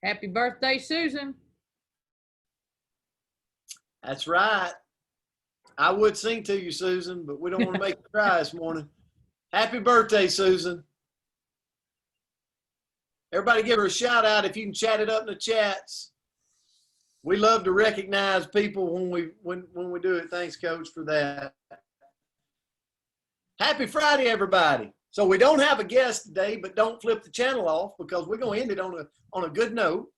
Happy birthday, Susan. That's right. I would sing to you, Susan, but we don't want to make you cry this morning. Happy birthday, Susan. Everybody give her a shout out if you can chat it up in the chats. We love to recognize people when we do it. Thanks, Coach, for that. Happy Friday, everybody. So we don't have a guest today, but don't flip the channel off because we're going to end it on a good note.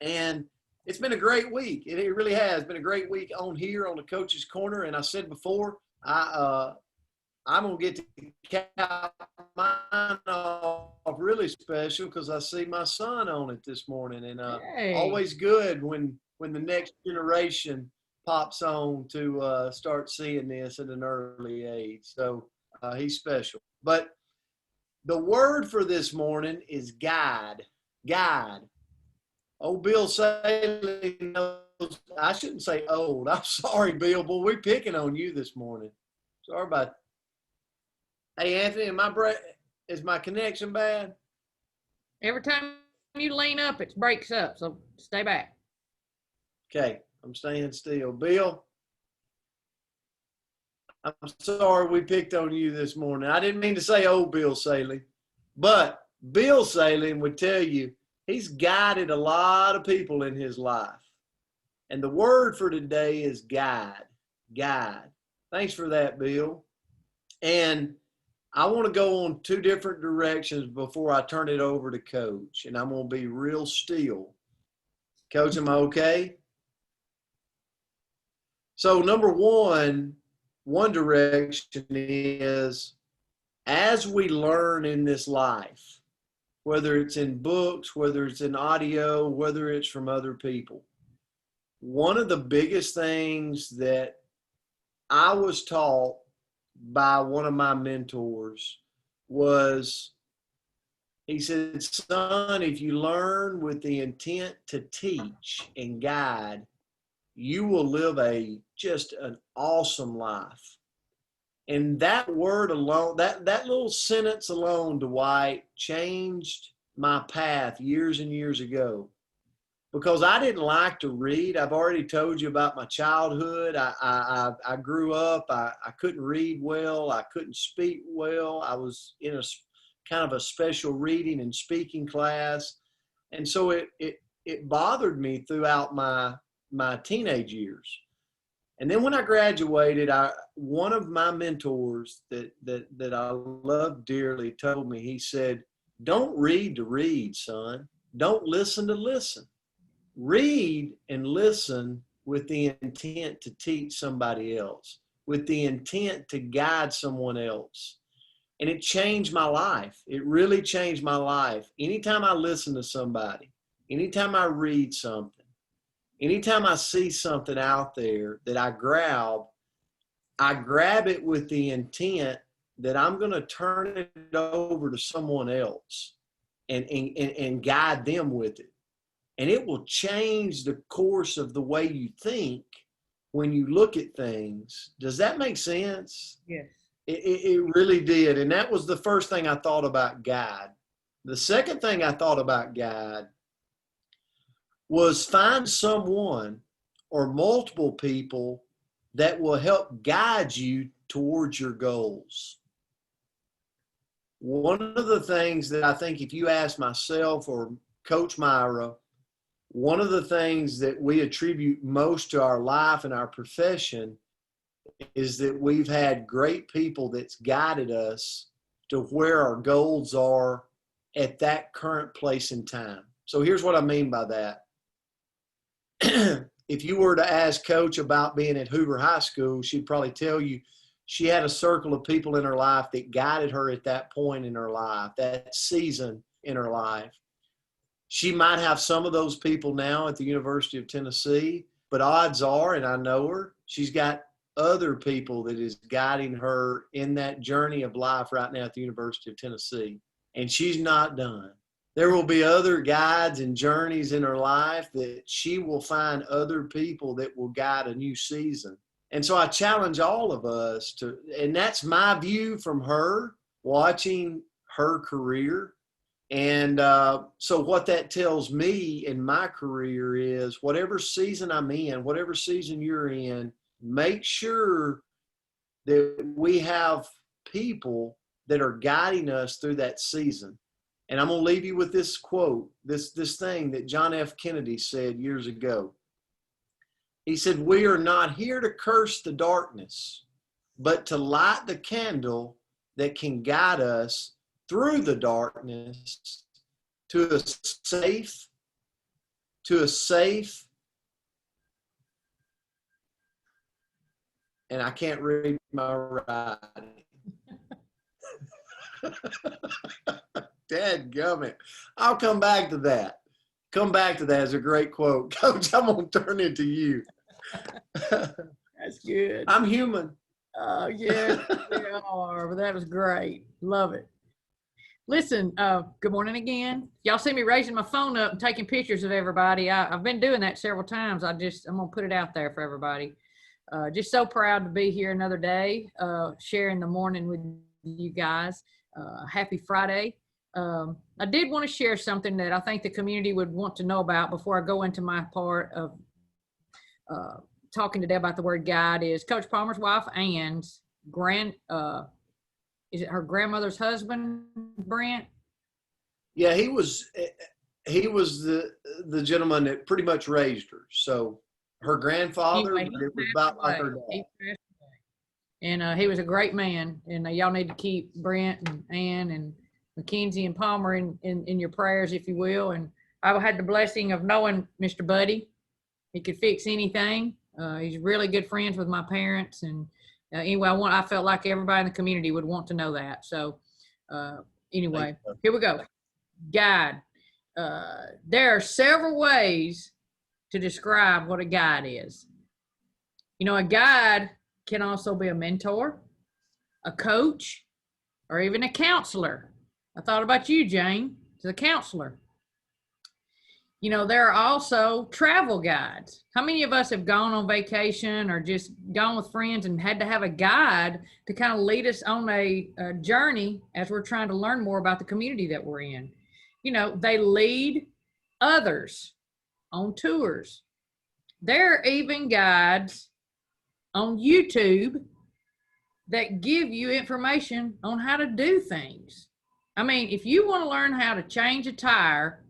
And it's been a great week. It really has been a great week on here on the Coach's Corner. And I said before, I'm going to get to cap mine off really special because I see my son on it this morning. And Hey. Always good when the next generation pops on to start seeing this at an early age. So he's special. But the word for this morning is guide. Guide. Old Bill Saley knows. I shouldn't say old. I'm sorry, Bill, but we're picking on you this morning. Sorry about that. Hey, Anthony, is my connection bad? Every time you lean up, it breaks up, so stay back. Okay, I'm staying still. Bill, I'm sorry we picked on you this morning. I didn't mean to say old Bill Saley, but Bill Saley would tell you he's guided a lot of people in his life. And the word for today is guide. Guide. Thanks for that, Bill. And I want to go on two different directions before I turn it over to Coach. And I'm going to be real still. Coach, am I okay? So number one direction is as we learn in this life, whether it's in books, whether it's in audio, whether it's from other people. One of the biggest things that I was taught by one of my mentors was, he said, son, if you learn with the intent to teach and guide, you will live just an awesome life. And that word alone, that little sentence alone, Dwight, changed my path years and years ago because I didn't like to read. I've already told you about my childhood. I grew up, I couldn't read well. I couldn't speak well. I was in a kind of a special reading and speaking class. And so it bothered me throughout my teenage years. And then when I graduated, one of my mentors that I love dearly told me, he said, don't read to read, son. Don't listen to listen. Read and listen with the intent to teach somebody else, with the intent to guide someone else. And it changed my life. It really changed my life. Anytime I listen to somebody, anytime I read something, anytime I see something out there that I grab it with the intent that I'm going to turn it over to someone else and guide them with it. And it will change the course of the way you think when you look at things. Does that make sense? Yes. It really did. And that was the first thing I thought about guide. The second thing I thought about guide was find someone or multiple people that will help guide you towards your goals. One of the things that I think if you ask myself or Coach Myra, one of the things that we attribute most to our life and our profession is that we've had great people that's guided us to where our goals are at that current place in time. So here's what I mean by that. If you were to ask Coach about being at Hoover High School, she'd probably tell you she had a circle of people in her life that guided her at that point in her life, that season in her life. She might have some of those people now at the University of Tennessee, but odds are, and I know her, she's got other people that is guiding her in that journey of life right now at the University of Tennessee. And she's not done. There will be other guides and journeys in her life that she will find other people that will guide a new season. And so I challenge all of us and that's my view from her, watching her career. And so what that tells me in my career is whatever season I'm in, whatever season you're in, make sure that we have people that are guiding us through that season. And I'm going to leave you with this quote, this thing that John F. Kennedy said years ago. He said, "We are not here to curse the darkness, but to light the candle that can guide us through the darkness to a safe, and I can't read my writing." Dadgummit. I'll come back to that. Come back to that as a great quote. Coach, I'm going to turn it to you. That's good. I'm human. Oh, yeah, we are. But that was great. Love it. Listen, good morning again. Y'all see me raising my phone up and taking pictures of everybody. I've been doing that several times. I'm going to put it out there for everybody. Just so proud to be here another day, sharing the morning with you guys. Happy Friday. I did want to share something that I think the community would want to know about before I go into my part of talking today about the word guide. Is Coach Palmer's wife, Ann's is it her grandmother's husband, Brent? Yeah, he was the gentleman that pretty much raised her. So her grandfather, Anyway, but it was about like her dad. And he was a great man. And y'all need to keep Brent and Ann and Mackenzie and Palmer in your prayers, if you will. And I've had the blessing of knowing Mr. Buddy. He could fix anything. He's really good friends with my parents. And anyway, I felt like everybody in the community would want to know that. So anyway, here we go. Guide. There are several ways to describe what a guide is. You know, a guide can also be a mentor, a coach, or even a counselor. I thought about you, Jane, as a counselor. You know, there are also travel guides. How many of us have gone on vacation or just gone with friends and had to have a guide to kind of lead us on a journey as we're trying to learn more about the community that we're in? You know, they lead others on tours. There are even guides on YouTube that give you information on how to do things. I mean, if you want to learn how to change a tire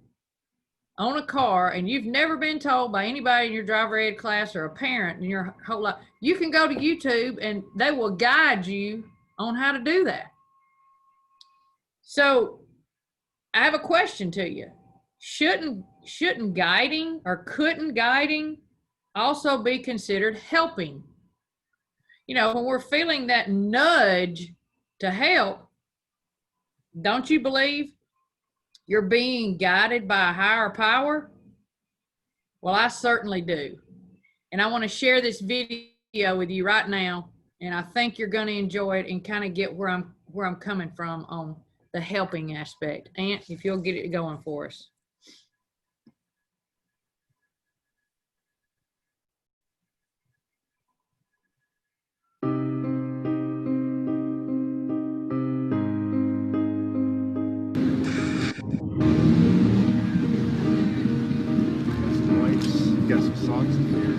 on a car and you've never been told by anybody in your driver ed class or a parent in your whole life, you can go to YouTube and they will guide you on how to do that. So I have a question to you. Shouldn't guiding, or couldn't guiding also be considered helping? You know, when we're feeling that nudge to help, don't you believe you're being guided by a higher power? Well, I certainly do. And I want to share this video with you right now. And I think you're going to enjoy it and kind of get where I'm coming from on the helping aspect. Aunt, if you'll get it going for us. Got some socks in there.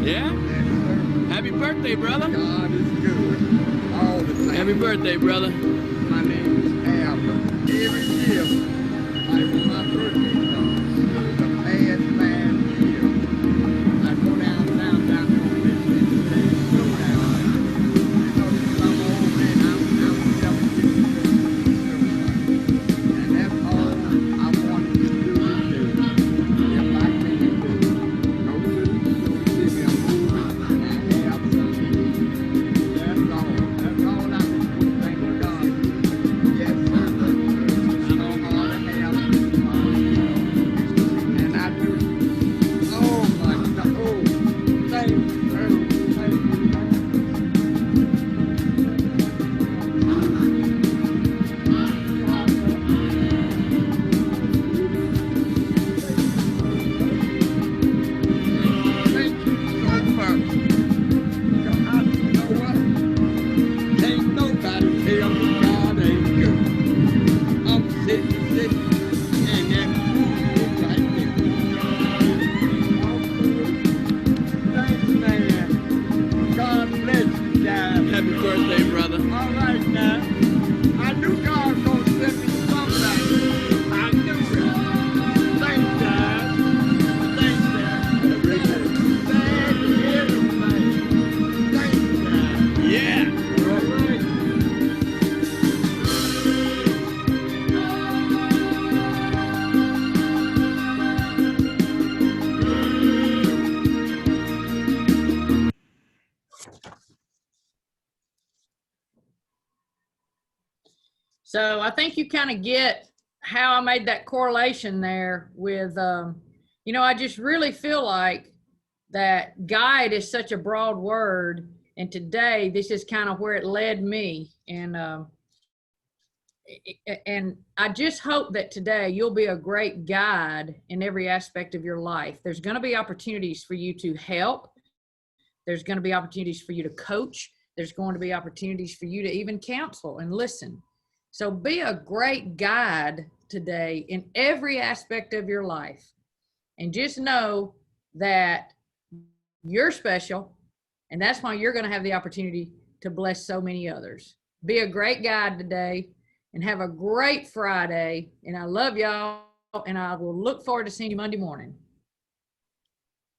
Yeah? Happy birthday, brother. God is good. All the time. Happy birthday, brother. My name is Albert. Every year, like when my birthday comes, the past 5 years, I go down on this and slow down. Because I'm old man, I'm and that's all I want to do is if I can do, go to see me a movie and have some tea. That's all I can do. Thank God. Yes, sir. I know how to have So I think you kind of get how I made that correlation there with, I just really feel like that guide is such a broad word. And today, this is kind of where it led me. And I just hope that today you'll be a great guide in every aspect of your life. There's going to be opportunities for you to help. There's going to be opportunities for you to coach. There's going to be opportunities for you to even counsel and listen. So be a great guide today in every aspect of your life. And just know that you're special. And that's why you're going to have the opportunity to bless so many others. Be a great guide today and have a great Friday. And I love y'all. And I will look forward to seeing you Monday morning.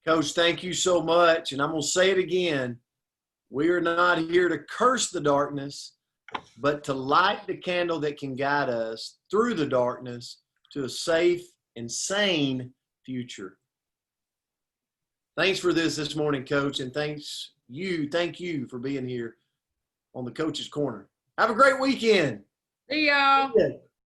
Coach, thank you so much. And I'm going to say it again. We are not here to curse the darkness, but to light the candle that can guide us through the darkness to a safe and sane future. Thanks for this morning, Coach, and thank you for being here on the Coach's Corner. Have a great weekend. See y'all. Yeah.